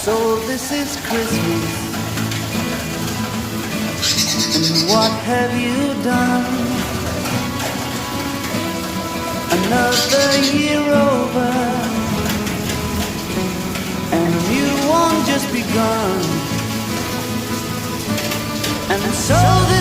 So this is Christmas. What have you done? Another year over, and a new one just begun. And so this